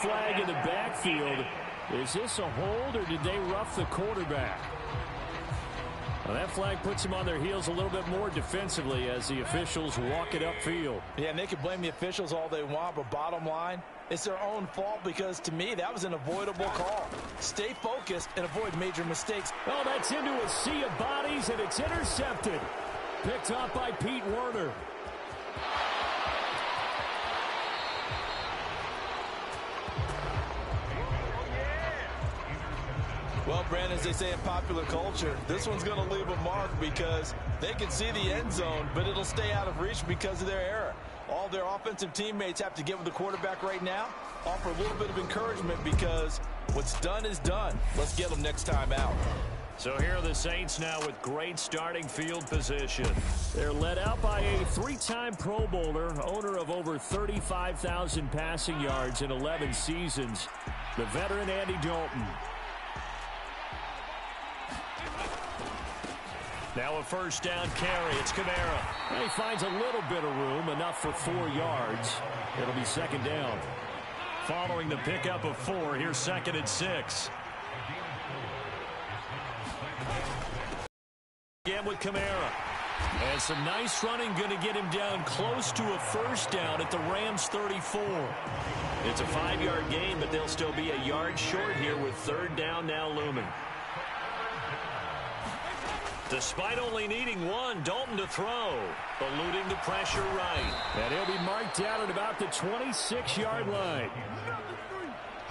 Flag in the backfield. Is this a hold or did they rough the quarterback? Well, that flag puts them on their heels a little bit more defensively as the officials walk it upfield. Yeah, and they can blame the officials all they want, but bottom line, it's their own fault because, to me, that was an avoidable call. Stay focused and avoid major mistakes. Oh, that's into a sea of bodies, and it's intercepted. Picked up by Pete Werner. Well, Brandon, as they say in popular culture, this one's going to leave a mark because they can see the end zone, but it'll stay out of reach because of their error. All their offensive teammates have to get with the quarterback right now, offer a little bit of encouragement because what's done is done. Let's get them next time out. So here are the Saints now with great starting field position. They're led out by a three-time Pro Bowler, owner of over 35,000 passing yards in 11 seasons, the veteran Andy Dalton. Now a first down carry. It's Kamara. And he finds a little bit of room, enough for 4 yards. It'll be second down. Following the pickup of 4, here's 2nd and 6. Again with Kamara. And some nice running, going to get him down close to a first down at the Rams' 34. It's a 5-yard gain, but they'll still be a yard short here with third down now looming. Despite only needing 1, Dalton to throw, eluding the pressure right. And he'll be marked down at about the 26-yard line.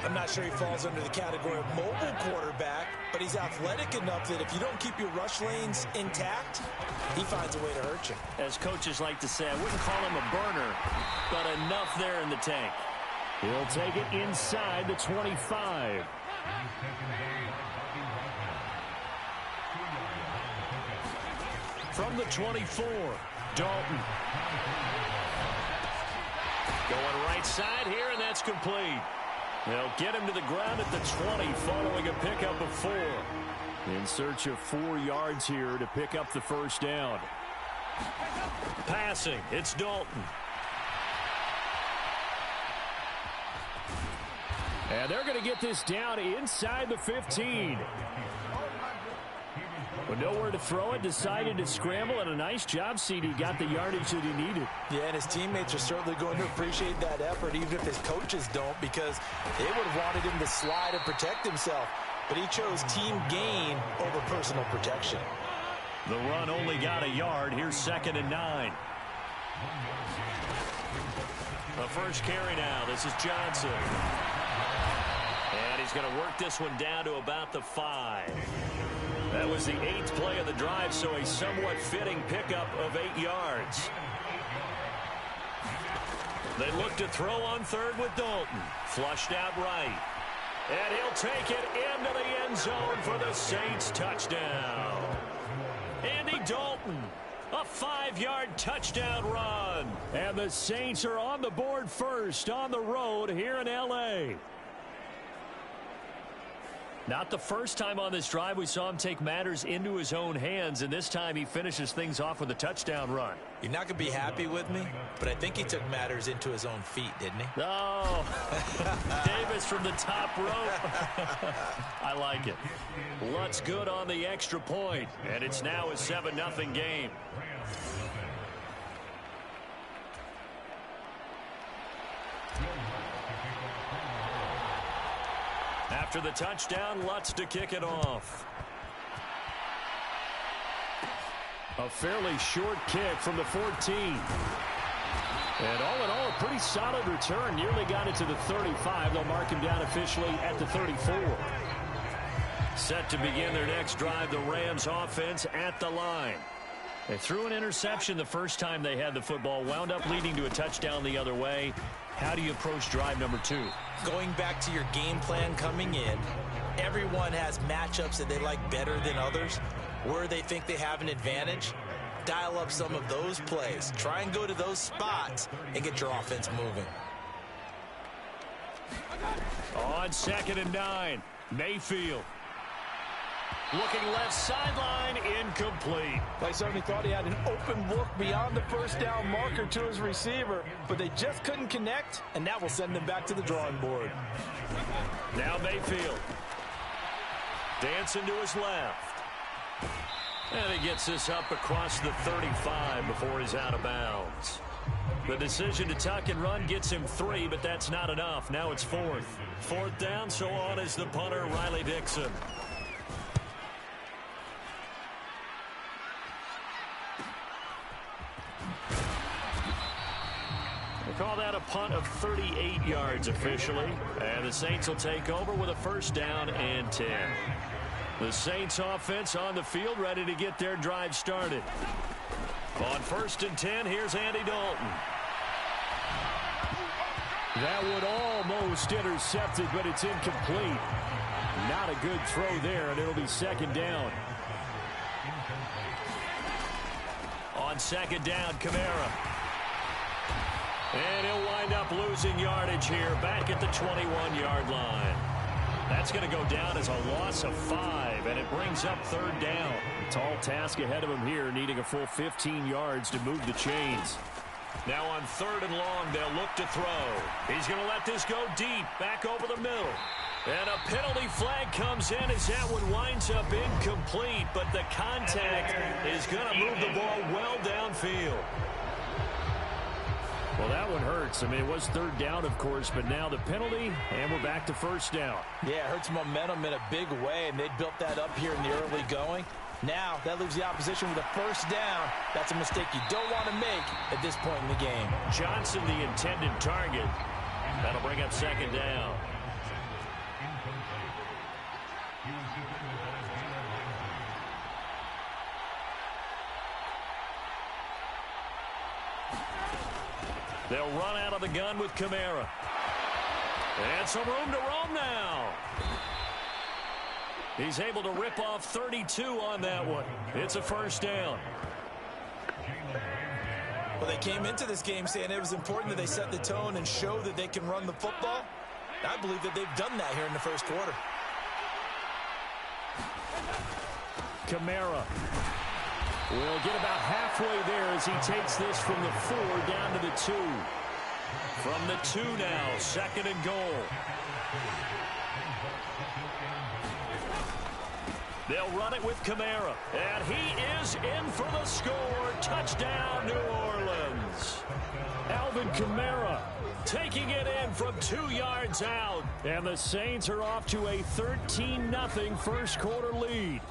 I'm not sure he falls under the category of mobile quarterback, but he's athletic enough that if you don't keep your rush lanes intact, he finds a way to hurt you. As coaches like to say, I wouldn't call him a burner, but enough there in the tank. He'll take it inside the 25. From the 24, Dalton. Going right side here, and that's complete. They'll get him to the ground at the 20 following a pickup of 4. In search of 4 yards here to pick up the first down. Passing, it's Dalton. And they're going to get this down inside the 15. But nowhere to throw it, decided to scramble, and a nice job, CD. Got the yardage that he needed. Yeah, and his teammates are certainly going to appreciate that effort, even if his coaches don't, because they would have wanted him to slide and protect himself. But he chose team gain over personal protection. The run only got a yard. Here's 2nd and 9. The first carry now. This is Johnson. And he's going to work this one down to about the 5. That was the 8th play of the drive, so a somewhat fitting pickup of 8 yards. They look to throw on third with Dalton. Flushed out right. And he'll take it into the end zone for the Saints touchdown. Andy Dalton, a 5-yard touchdown run. And the Saints are on the board first on the road here in L.A. Not the first time on this drive we saw him take matters into his own hands, and this time he finishes things off with a touchdown run. You're not going to be happy with me, but I think he took matters into his own feet, didn't he? Oh, Davis from the top rope. I like it. Lutz good on the extra point, and it's now a 7-0 game. After the touchdown, Lutz to kick it off. A fairly short kick from the 14. And all in all, a pretty solid return. Nearly got it to the 35. They'll mark him down officially at the 34. Set to begin their next drive, the Rams offense at the line. They threw an interception the first time they had the football, wound up leading to a touchdown the other way. How do you approach drive number 2? Going back to your game plan coming in, everyone has matchups that they like better than others, where they think they have an advantage. Dial up some of those plays. Try and go to those spots and get your offense moving. On 2nd and 9, Mayfield. Looking left sideline, incomplete. They certainly thought he had an open look beyond the first down marker to his receiver, but they just couldn't connect, and that will send them back to the drawing board. Now Mayfield. Dancing to his left. And he gets this up across the 35 before he's out of bounds. The decision to tuck and run gets him 3, but that's not enough. Now it's 4th. 4th down, so on is the punter, Riley Dixon. They call that a punt of 38 yards officially. And the Saints will take over with a 1st down and 10. The Saints offense on the field ready to get their drive started. On 1st and 10, here's Andy Dalton. That would almost intercept it, but it's incomplete. Not a good throw there, and it'll be 2nd down. On 2nd down, Kamara. And he'll wind up losing yardage here, back at the 21-yard line. That's going to go down as a loss of 5, and it brings up 3rd down. Tall task ahead of him here, needing a full 15 yards to move the chains. Now on 3rd and long, they'll look to throw. He's going to let this go deep, back over the middle. And a penalty flag comes in as that one winds up incomplete, but the contact is going to move the ball well downfield. Well, that one hurts. I mean, it was 3rd down, of course, but now the penalty, and we're back to 1st down. Yeah, it hurts momentum in a big way, and they built that up here in the early going. Now, that leaves the opposition with a 1st down. That's a mistake you don't want to make at this point in the game. Johnson, the intended target. That'll bring up 2nd down. They'll run out of the gun with Kamara. And some room to roam now. He's able to rip off 32 on that one. It's a 1st down. Well, they came into this game saying it was important that they set the tone and show that they can run the football. I believe that they've done that here in the 1st quarter. Kamara will get about halfway there as he takes this from the 4 down to the 2. From the 2 now, 2nd and goal. They'll run it with Kamara, and he is in for the score. Touchdown, New Orleans. Alvin Kamara taking it in from 2 yards out, and the Saints are off to a 13-0 1st quarter lead.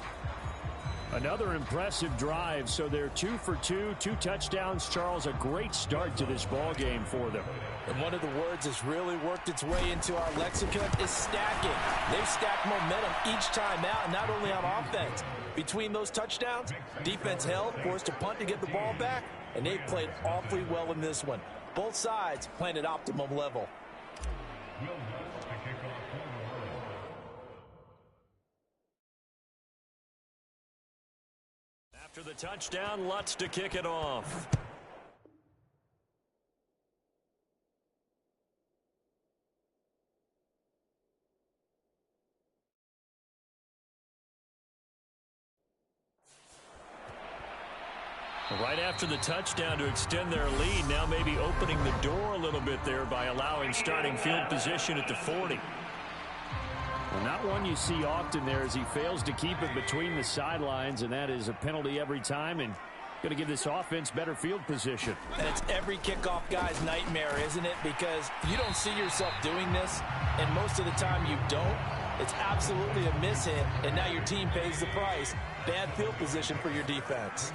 Another impressive drive, so they're 2 for 2, 2 touchdowns. Charles, a great start to this ball game for them. And one of the words that's really worked its way into our lexicon is stacking. They've stacked momentum each time out, and not only on offense. Between those touchdowns, defense held, forced to punt to get the ball back, and they've played awfully well in this one. Both sides playing at optimum level. After the touchdown, Lutz to kick it off. Right after the touchdown to extend their lead, now maybe opening the door a little bit there by allowing starting field position at the 40. Well, not one you see often there as he fails to keep it between the sidelines, and that is a penalty every time and going to give this offense better field position. And it's every kickoff guy's nightmare, isn't it? Because you don't see yourself doing this, and most of the time you don't. It's absolutely a mishit, and now your team pays the price. Bad field position for your defense.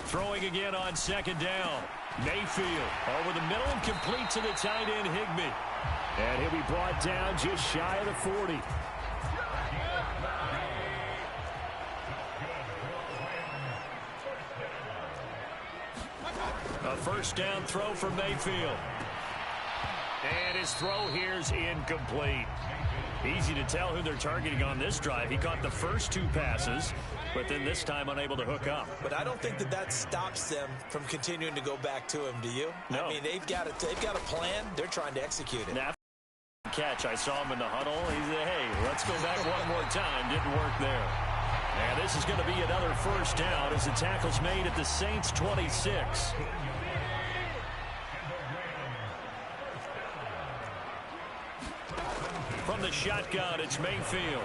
Throwing again on 2nd down. Mayfield over the middle and complete to the tight end Higbee. And he'll be brought down just shy of the 40. A 1st down throw for Mayfield. And his throw here's incomplete. Easy to tell who they're targeting on this drive. He caught the first 2 passes, but then this time unable to hook up. But I don't think that stops them from continuing to go back to him, do you? No. I mean, they've got a plan. They're trying to execute it. Now, catch. I saw him in the huddle. He said, hey, let's go back one more time. Didn't work there. And this is going to be another first down as the tackle's made at the Saints 26. From the shotgun, it's Mayfield.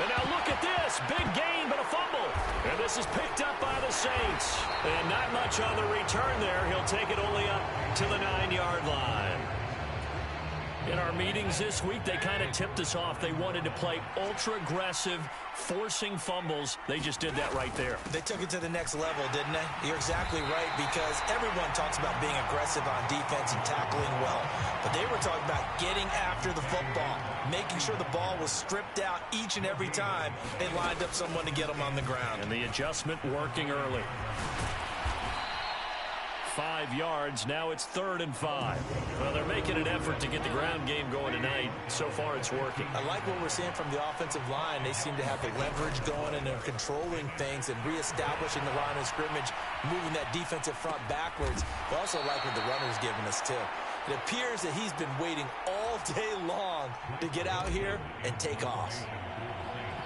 And now look at this. Big gain, but a fumble. And this is picked up by the Saints. And not much on the return there. He'll take it only up to the 9-yard line. In our meetings this week, they kind of tipped us off. They wanted to play ultra-aggressive, forcing fumbles. They just did that right there. They took it to the next level, didn't they? You're exactly right, because everyone talks about being aggressive on defense and tackling well. But they were talking about getting after the football, making sure the ball was stripped out each and every time they lined up someone to get them on the ground. And the adjustment working early. 5 yards. Now it's 3rd and 5. Well, they're making an effort to get the ground game going tonight. So far, it's working. I like what we're seeing from the offensive line. They seem to have the leverage going, and they're controlling things and reestablishing the line of scrimmage, moving that defensive front backwards. I also like what the runner's giving us, too. It appears that he's been waiting all day long to get out here and take off.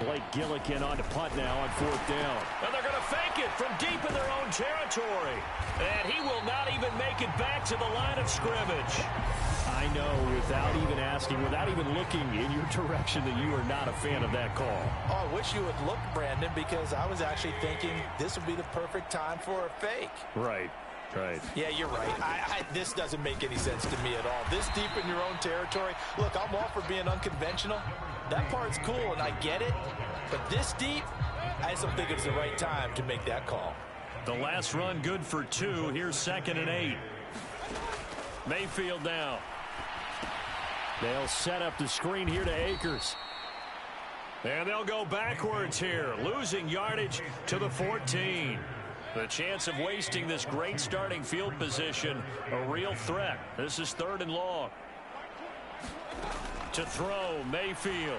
Blake Gillikin on to punt now on 4th down. And they're going to fake it from deep in their own territory. And he will not even make it back to the line of scrimmage. I know, without even asking, without even looking in your direction, that you are not a fan of that call. Oh, I wish you would look, Brandon, because I was actually thinking this would be the perfect time for a fake. Right. Right. Yeah, you're right. This doesn't make any sense to me at all. This deep in your own territory. Look, I'm all for being unconventional. That part's cool, and I get it. But this deep, I just don't think it's the right time to make that call. The last run good for 2. Here's 2nd and 8. Mayfield now. They'll set up the screen here to Akers. And they'll go backwards here, losing yardage to the 14. The chance of wasting this great starting field position, a real threat. This is 3rd and long. To throw, Mayfield.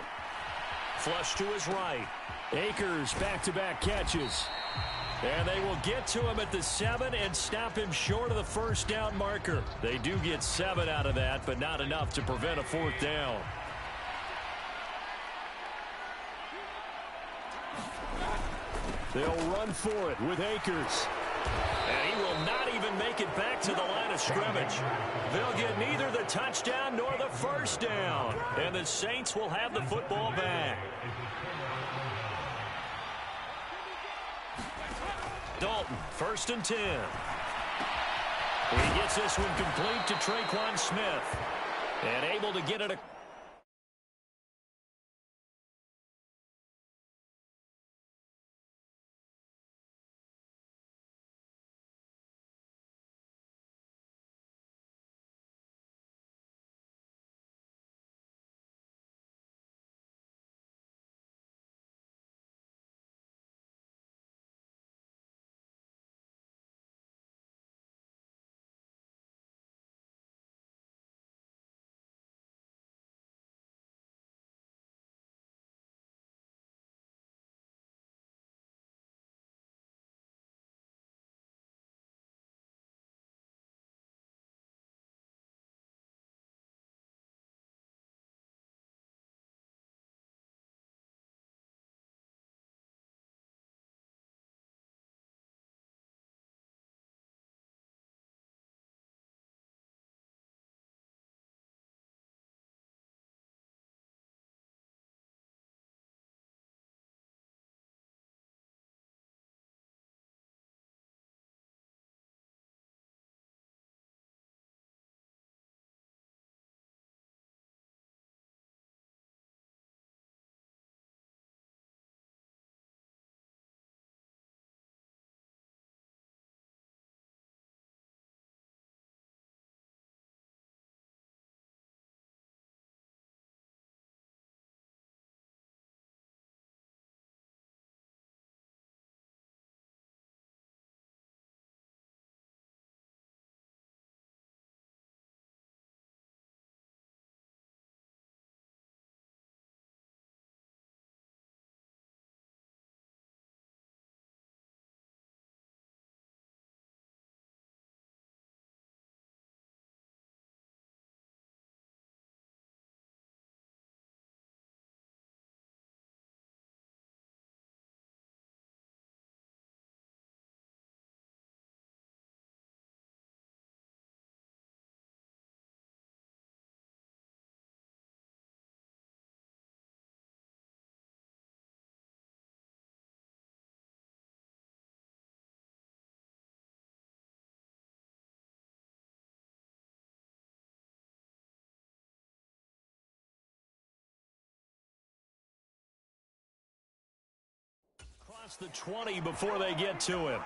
Flush to his right. Akers back-to-back catches. And they will get to him at the 7 and stop him short of the first down marker. They do get 7 out of that, but not enough to prevent a 4th down. They'll run for it with Akers. And he will not even make it back to the line of scrimmage. They'll get neither the touchdown nor the first down. And the Saints will have the football back. Dalton, 1st and 10. He gets this one complete to Traquan Smith. And able to get it across the 20 before they get to him.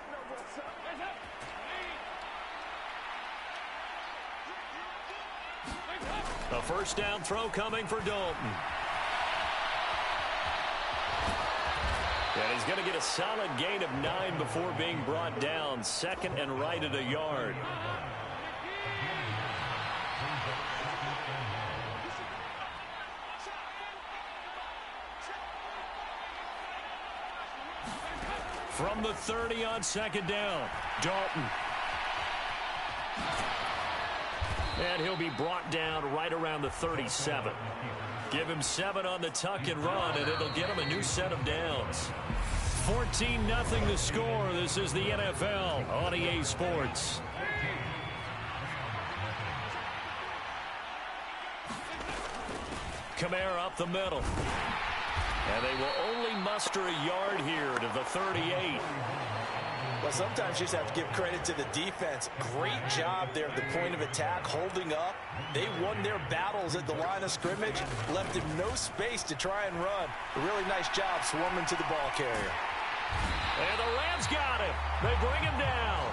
A first down throw coming for Dalton. And he's going to get a solid gain of 9 before being brought down. Second and right at a yard. From the 30 on second down, Dalton. And he'll be brought down right around the 37. Give him 7 on the tuck and run, and it'll get him a new set of downs. 14-0 the score. This is the NFL on EA Sports. Kamara up the middle. And they will only muster a yard here to the 38. Well, sometimes you just have to give credit to the defense. Great job there at the point of attack, holding up. They won their battles at the line of scrimmage, left him no space to try and run. A really nice job swarming to the ball carrier. And the Rams got him. They bring him down.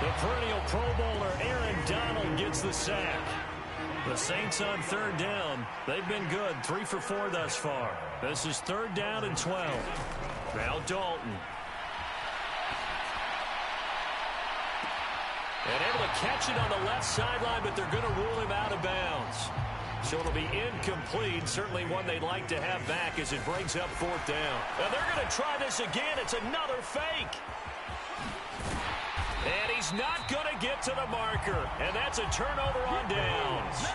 The perennial Pro Bowler Aaron Donald gets the sack. The Saints on third down. They've been good, 3 for 4 thus far. This is third down and 12. Now Dalton. And able to catch it on the left sideline, but they're going to rule him out of bounds. So it'll be incomplete. Certainly one they'd like to have back as it brings up fourth down. Now they're going to try this again. It's another fake. And he's not going to get to the marker. And that's a turnover on downs.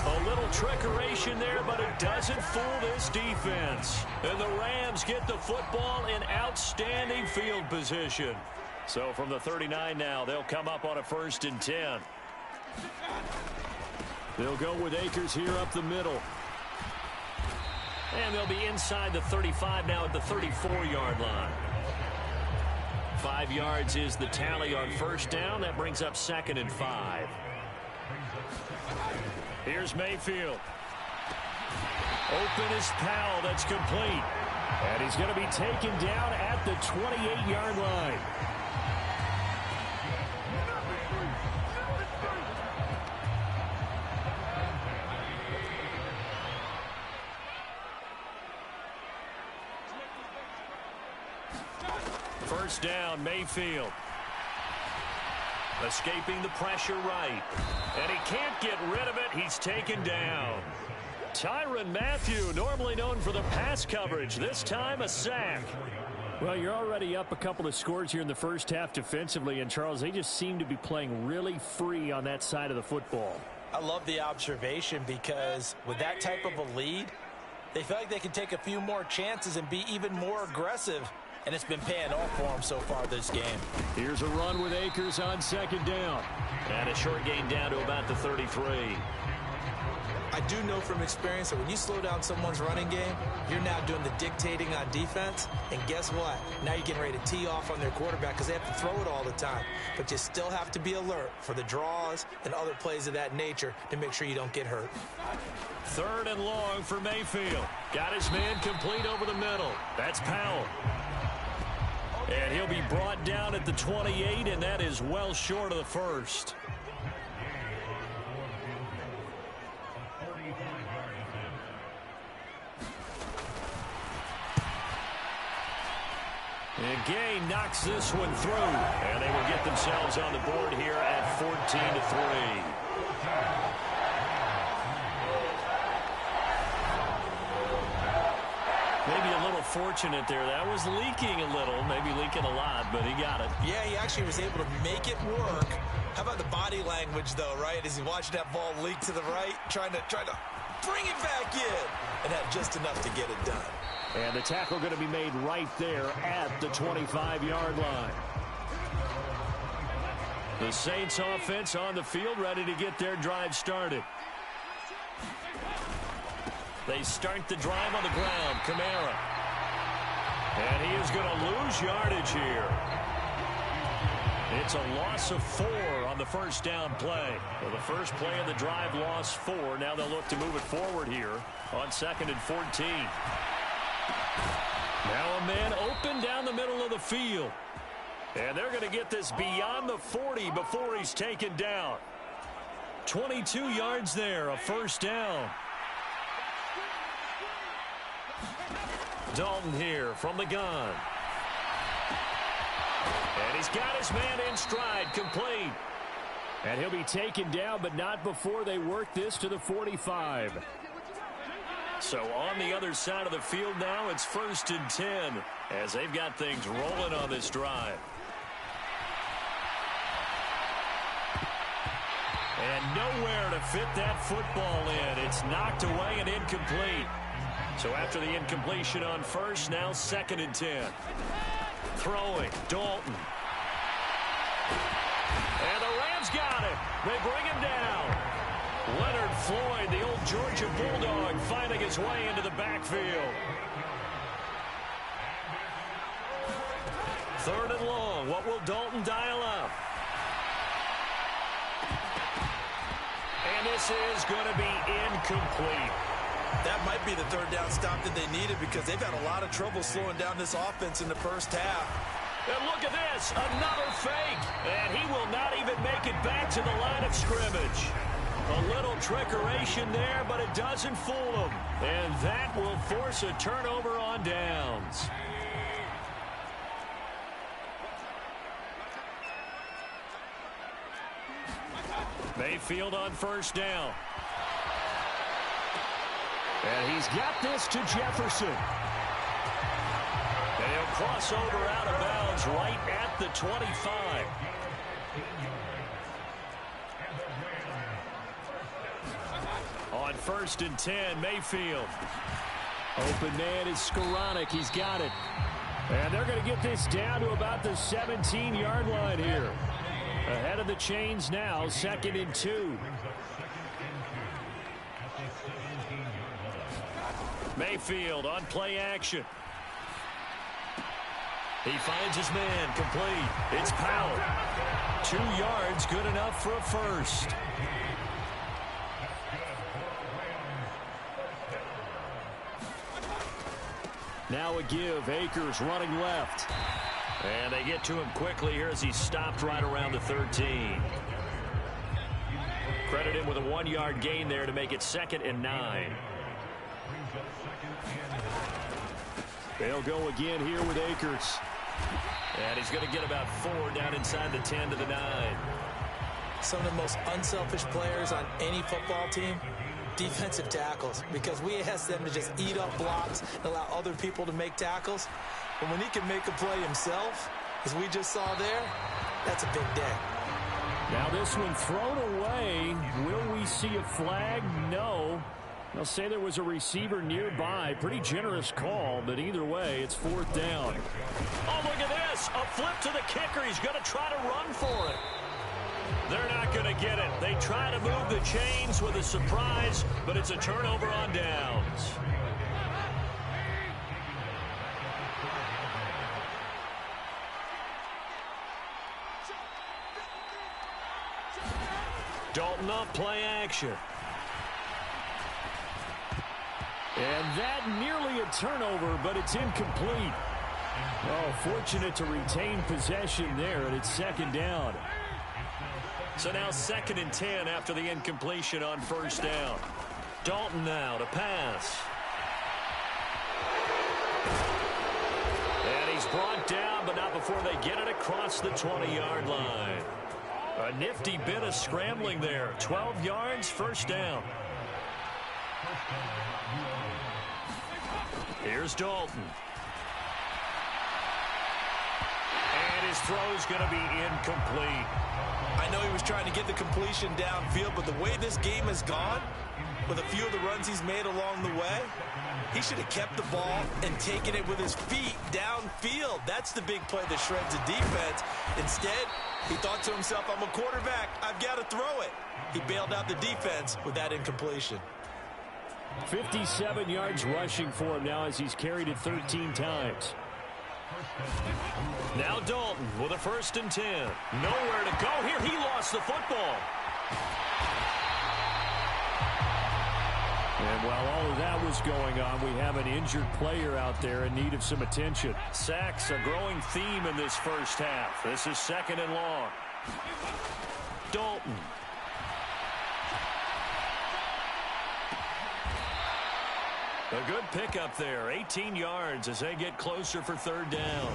A little trickeration there, but it doesn't fool this defense. And the Rams get the football in outstanding field position. So from the 39 now, they'll come up on a 1st and 10. They'll go with Akers here up the middle. And they'll be inside the 35 now at the 34-yard line. 5 yards is the tally on first down. That brings up 2nd and 5. Here's Mayfield. Open is Powell. That's complete. And he's going to be taken down at the 28-yard line. First down, Mayfield. Escaping the pressure right. And he can't get rid of it. He's taken down. Tyrann Mathieu, normally known for the pass coverage. This time a sack. Well, you're already up a couple of scores here in the first half defensively. And, Charles, they just seem to be playing really free on that side of the football. I love the observation because with that type of a lead, they feel like they can take a few more chances and be even more aggressive. And it's been paying off for him so far this game. Here's a run with Akers on second down. And a short gain down to about the 33. I do know from experience that when you slow down someone's running game, you're now doing the dictating on defense. And guess what? Now you're getting ready to tee off on their quarterback because they have to throw it all the time. But you still have to be alert for the draws and other plays of that nature to make sure you don't get hurt. 3rd and long for Mayfield. Got his man complete over the middle. That's Powell. And he'll be brought down at the 28, and that is well short of the first. And Gay knocks this one through. And they will get themselves on the board here at 14-3. Maybe a little fortunate there. That was leaking a little, maybe leaking a lot, but he got it. Yeah, he actually was able to make it work. How about the body language, though, right? As he watched that ball leak to the right, trying to bring it back in, and had just enough to get it done. And the tackle going to be made right there at the 25-yard line. The Saints offense on the field, ready to get their drive started. They start the drive on the ground. Kamara. And he is going to lose yardage here. It's a loss of 4 on the first down play. Well, the first play of the drive lost 4. Now they'll look to move it forward here on 2nd and 14. Now a man open down the middle of the field. And they're going to get this beyond the 40 before he's taken down. 22 yards there, a first down. Dalton here from the gun. And he's got his man in stride, complete. And he'll be taken down, but not before they work this to the 45. So on the other side of the field now, it's 1st and 10 as they've got things rolling on this drive. And nowhere to fit that football in. It's knocked away and incomplete. So after the incompletion on first, now 2nd and 10. Throwing, Dalton. And the Rams got it. They bring him down. Leonard Floyd, the old Georgia Bulldog, finding his way into the backfield. 3rd and long. What will Dalton dial up? And this is going to be incomplete. That might be the 3rd down stop that they needed because they've had a lot of trouble slowing down this offense in the first half. And look at this, another fake. And he will not even make it back to the line of scrimmage. A little trickeration there, but it doesn't fool him. And that will force a turnover on downs. Mayfield on 1st down. And he's got this to Jefferson. And he'll cross over out of bounds right at the 25. On 1st and 10, Mayfield. Open man is Skoranek. He's got it. And they're going to get this down to about the 17-yard line here. Ahead of the chains now, 2nd and 2. Mayfield on play action. He finds his man, complete. It's Powell. 2 yards, good enough for a first. Now a give, Akers running left. And they get to him quickly here as he's stopped right around the 13. Credit him with a 1-yard gain there to make it 2nd and 9. They'll go again here with Akers. And he's going to get about 4 down inside the 10 to the 9. Some of the most unselfish players on any football team, defensive tackles, because we ask them to just eat up blocks and allow other people to make tackles. But when he can make a play himself, as we just saw there, that's a big day. Now this one thrown away. Will we see a flag? No. They'll say there was a receiver nearby. Pretty generous call, but either way, it's 4th down. Oh, look at this. A flip to the kicker. He's going to try to run for it. They're not going to get it. They try to move the chains with a surprise, but it's a turnover on downs. Dalton up, play action. And that nearly a turnover, but it's incomplete. Oh, fortunate to retain possession there, and it's 2nd down. So now 2nd and 10 after the incompletion on 1st down. Dalton now to pass. And he's brought down, but not before they get it across the 20-yard line. A nifty bit of scrambling there. 12 yards, 1st down. Here's Dalton. And his throw's going to be incomplete. I know he was trying to get the completion downfield, but the way this game has gone, with a few of the runs he's made along the way, he should have kept the ball and taken it with his feet downfield. That's the big play that shreds the defense. Instead, he thought to himself, I'm a quarterback. I've got to throw it. He bailed out the defense with that incompletion. 57 yards rushing for him now as he's carried it 13 times. Now Dalton with a 1st and 10. Nowhere to go here. He lost the football. And while all of that was going on, we have an injured player out there in need of some attention. Sacks, a growing theme in this first half. This is 2nd and long. Dalton. A good pickup there. 18 yards as they get closer for 3rd down.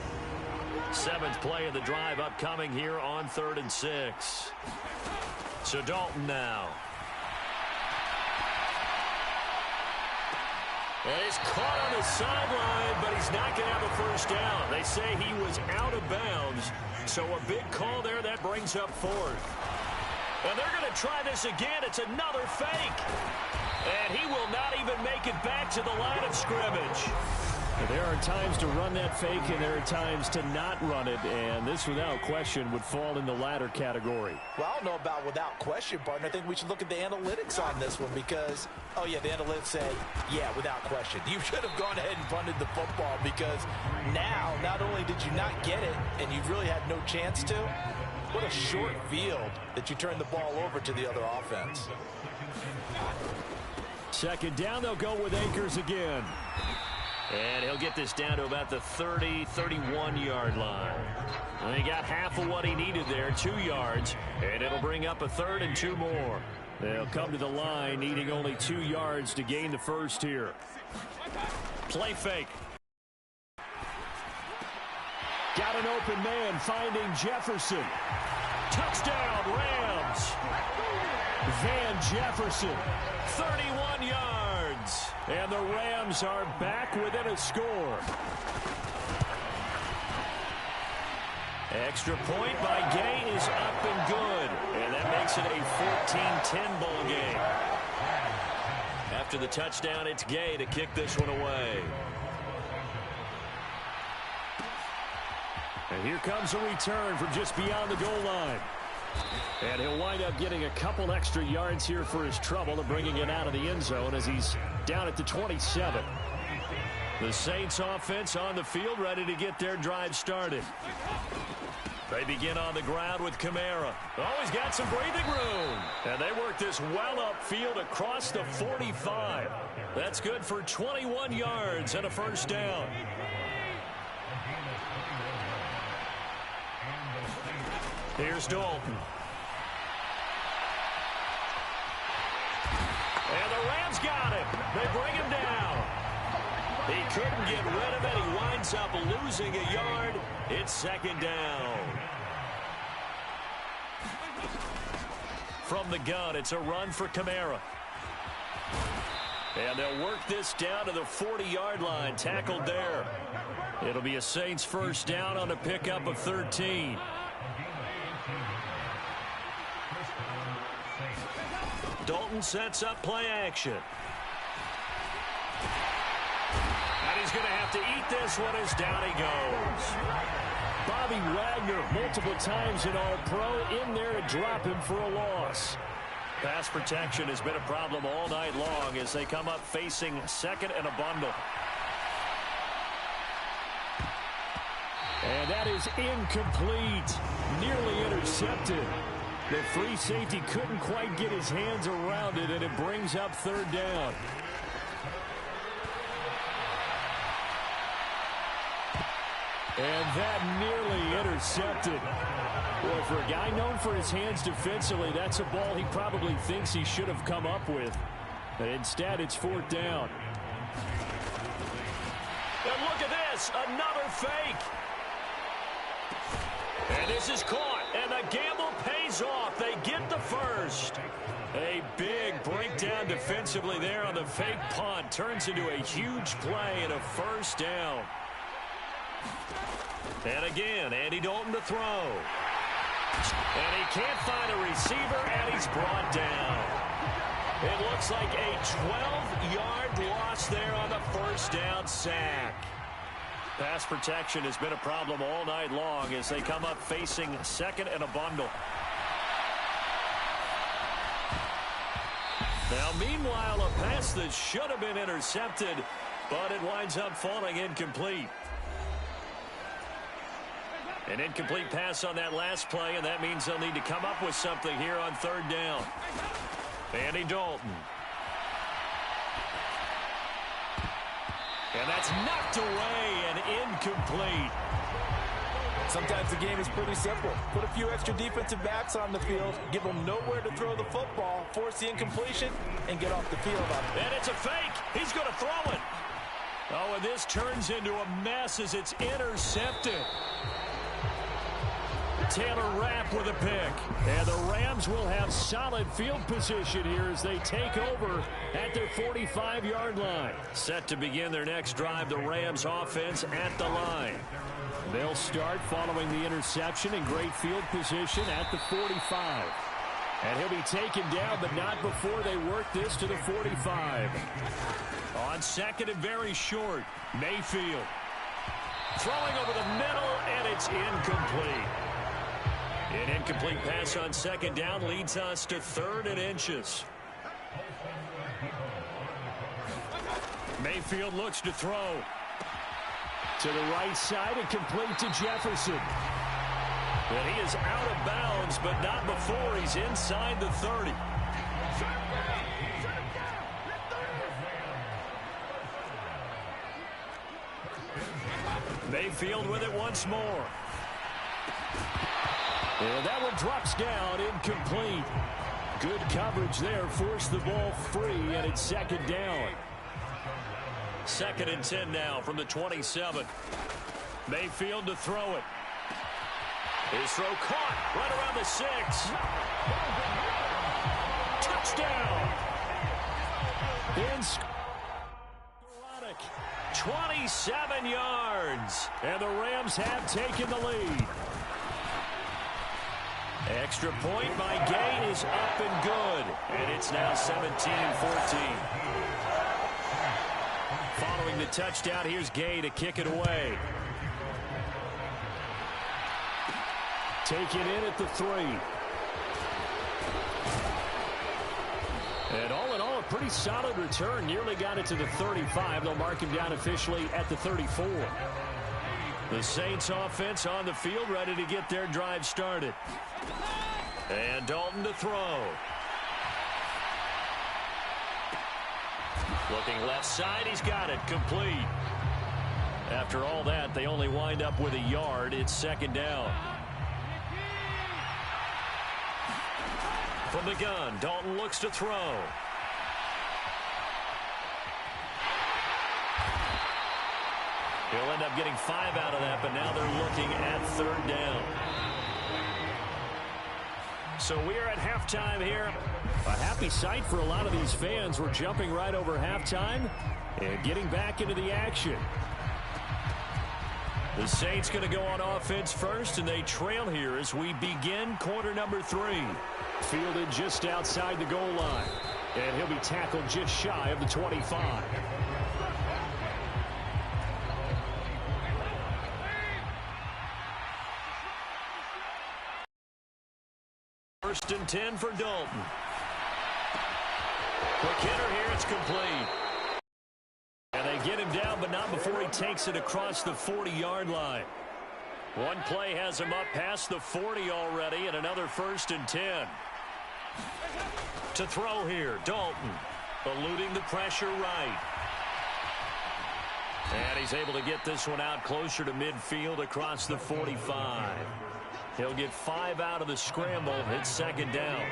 7th play of the drive upcoming here on 3rd and 6. So Dalton now. And he's caught on the sideline, but he's not going to have a first down. They say he was out of bounds, so a big call there that brings up 4th. And they're going to try this again. It's another fake. And he will not even make it back to the line of scrimmage. There are times to run that fake, and there are times to not run it, and this, without question, would fall in the latter category. Well, I don't know about without question, partner. I think we should look at the analytics on this one because, oh, yeah, the analytics say, yeah, without question. You should have gone ahead and punted the football because now, not only did you not get it, and you really had no chance to, what a short field that you turned the ball over to the other offense. 2nd down, they'll go with Akers again. And he'll get this down to about the 30, 31-yard line. And he got half of what he needed there, 2 yards, and it'll bring up a 3rd and 2 more. They'll come to the line needing only 2 yards to gain the first here. Play fake. Got an open man finding Jefferson. Touchdown, Rams. Van Jefferson, 31 yards. And the Rams are back within a score. Extra point by Gay is up and good. And that makes it a 14-10 ball game. After the touchdown, it's Gay to kick this one away. And here comes a return from just beyond the goal line. And he'll wind up getting a couple extra yards here for his trouble and bringing it out of the end zone as he's down at the 27. The Saints offense on the field ready to get their drive started. They begin on the ground with Kamara. Always got some breathing room. And they work this well upfield across the 45. That's good for 21 yards and a first down. Here's Dalton. And the Rams got him. They bring him down. He couldn't get rid of it. He winds up losing a yard. It's 2nd down. From the gun, it's a run for Kamara. And they'll work this down to the 40-yard line. Tackled there. It'll be a Saints first down on a pickup of 13. Dalton sets up play action. And he's going to have to eat this one as down he goes. Bobby Wagner, multiple times in All-Pro, in there to drop him for a loss. Pass protection has been a problem all night long as they come up facing 2nd and a bundle. And that is incomplete. Nearly intercepted. The free safety couldn't quite get his hands around it, and it brings up 3rd down. And that nearly intercepted. Well, for a guy known for his hands defensively, that's a ball he probably thinks he should have come up with. But instead, it's 4th down. And look at this, another fake. And this is caught, and the gamble pays off. They get the first. A big breakdown defensively there on the fake punt. Turns into a huge play and a first down. And again, Andy Dalton to throw. And he can't find a receiver, and he's brought down. It looks like a 12-yard loss there on the first down sack. Pass protection has been a problem all night long as they come up facing 2nd and a bundle. Now, meanwhile, a pass that should have been intercepted, but it winds up falling incomplete. An incomplete pass on that last play, and that means they'll need to come up with something here on 3rd down. Andy Dalton. And that's knocked away and incomplete. Sometimes the game is pretty simple. Put a few extra defensive backs on the field, give them nowhere to throw the football, force the incompletion, and get off the field. And it's a fake. He's going to throw it. Oh, and this turns into a mess as it's intercepted. Taylor Rapp with a pick. And the Rams will have solid field position here as they take over at their 45-yard line. Set to begin their next drive, the Rams offense at the line. They'll start following the interception in great field position at the 45. And he'll be taken down, but not before they work this to the 45. On second and very short, Mayfield. Throwing over the middle, and it's incomplete. An incomplete pass on second down leads us to 3rd and inches. Mayfield looks to throw. To the right side and complete to Jefferson. And he is out of bounds, but not before he's inside the 30. Mayfield with it once more. And that one drops down, incomplete. Good coverage there, forced the ball free, and it's second down. 2nd and 10 now from the 27. Mayfield to throw it. His throw caught right around the 6. Touchdown. 27 yards. And the Rams have taken the lead. Extra point by Gay is up and good. And it's now 17-14. Following the touchdown, here's Gay to kick it away. Taken in at the 3. And all in all, a pretty solid return. Nearly got it to the 35. They'll mark him down officially at the 34. The Saints offense on the field, ready to get their drive started. And Dalton to throw. Looking left side, he's got it, complete. After all that, they only wind up with a yard. It's second down. From the gun, Dalton looks to throw. He'll end up getting 5 out of that, but now they're looking at 3rd down. So we are at halftime here. A happy sight for a lot of these fans. We're jumping right over halftime and getting back into the action. The Saints going to go on offense first, and they trail here as we begin quarter number 3. Fielded just outside the goal line. And he'll be tackled just shy of the 25. First and 10 for Dalton. Quick hitter here, it's complete. And they get him down, but not before he takes it across the 40-yard line. One play has him up past the 40 already, and another 1st and 10. To throw here, Dalton, eluding the pressure right. And he's able to get this one out closer to midfield across the 45. He'll get 5 out of the scramble. It's second down.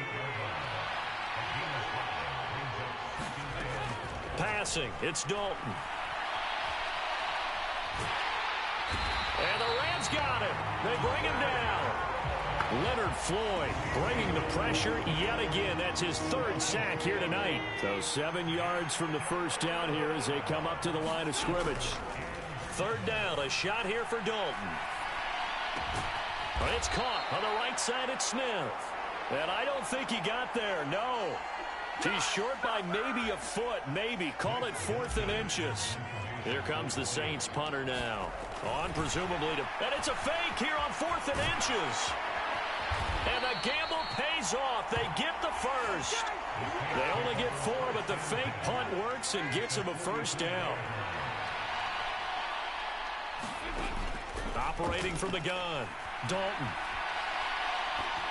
Passing, it's Dalton. And the Rams got him. They bring him down. Leonard Floyd bringing the pressure yet again. That's his 3rd sack here tonight. So 7 yards from the first down here as they come up to the line of scrimmage. 3rd down, a shot here for Dalton. But it's caught on the right side at Smith. And I don't think he got there, no. He's short by maybe a foot, maybe. Call it 4th and inches. Here comes the Saints punter now. On presumably to... And it's a fake here on 4th and inches. And the gamble pays off. They get the first. They only get 4, but the fake punt works and gets them a first down. Operating from the gun, Dalton.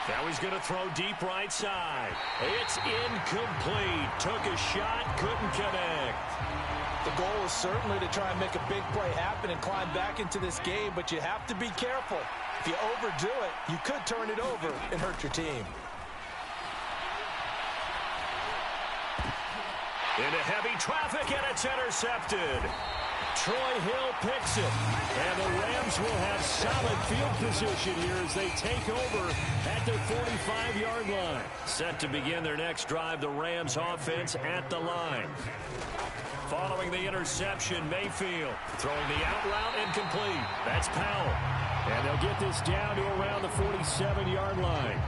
Now he's going to throw deep right side. It's incomplete. Took a shot, couldn't connect. The goal is certainly to try and make a big play happen and climb back into this game, but you have to be careful. If you overdo it, you could turn it over and hurt your team. Into heavy traffic, and it's intercepted. Troy Hill picks it, and the Rams will have solid field position here as they take over at their 45-yard line. Set to begin their next drive, the Rams offense at the line. Following the interception, Mayfield throwing the out route incomplete. That's Powell. And they'll get this down to around the 47-yard line.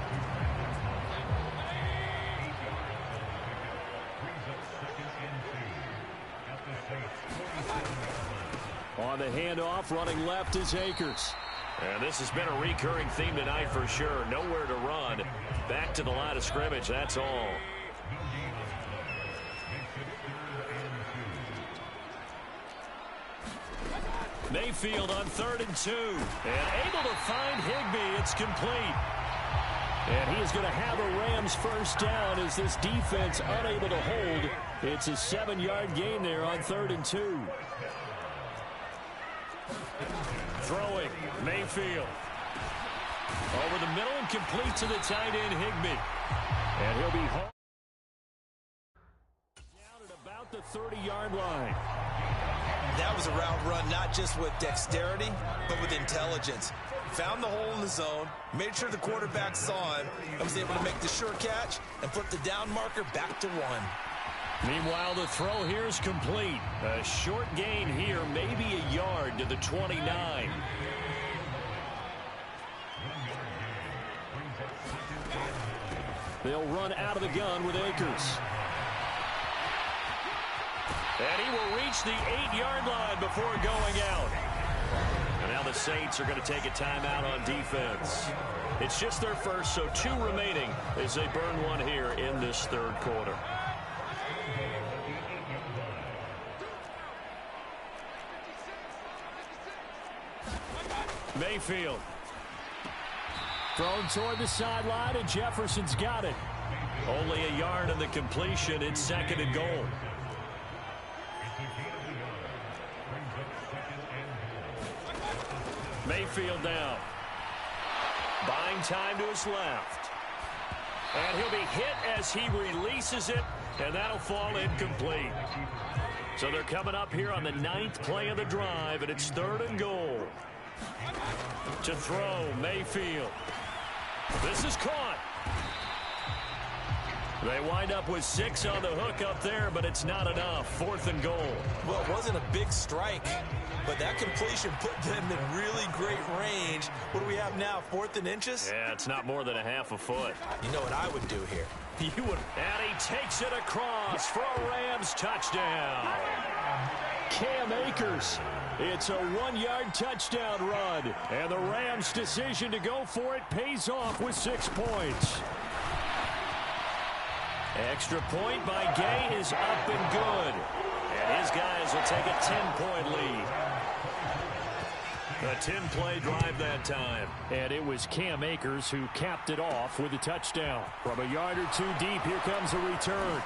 On the handoff, running left is Akers. And this has been a recurring theme tonight for sure. Nowhere to run. Back to the line of scrimmage, that's all. Mayfield on 3rd and 2. And able to find Higbee. It's complete. And he is going to have a Rams first down as this defense unable to hold. It's a 7-yard gain there on 3rd and 2. Throwing, Mayfield. Over the middle and complete to the tight end, Higbee. And he'll be home. Down at about the 30-yard line. That was a route run not just with dexterity, but with intelligence. Found the hole in the zone, made sure the quarterback saw him, and was able to make the sure catch and flip the down marker back to 1. Meanwhile, the throw here is complete. A short gain here, maybe a yard to the 29. They'll run out of the gun with Akers. And he will reach the 8-yard line before going out. And now the Saints are going to take a timeout on defense. It's just their first, so 2 remaining as they burn one here in this 3rd quarter. Mayfield. Thrown toward the sideline, and Jefferson's got it. Only a yard in the completion. It's 2nd and goal. Mayfield down. Buying time to his left. And he'll be hit as he releases it, and that'll fall incomplete. So they're coming up here on the 9th play of the drive, and it's 3rd and goal. To throw, Mayfield. This is caught. They wind up with 6 on the hook up there, but it's not enough. 4th and goal. Well, it wasn't a big strike, but that completion put them in really great range. What do we have now, 4th and inches? Yeah, it's not more than a half a foot. You know what I would do here? You would. And he takes it across for a Rams touchdown. Cam Akers. It's a 1-yard touchdown run. And the Rams' decision to go for it pays off with 6 points. Extra point by Gay is up and good. And his guys will take a 10-point lead. A 10-play drive that time. And it was Cam Akers who capped it off with a touchdown. From a yard or 2 deep, here comes a return.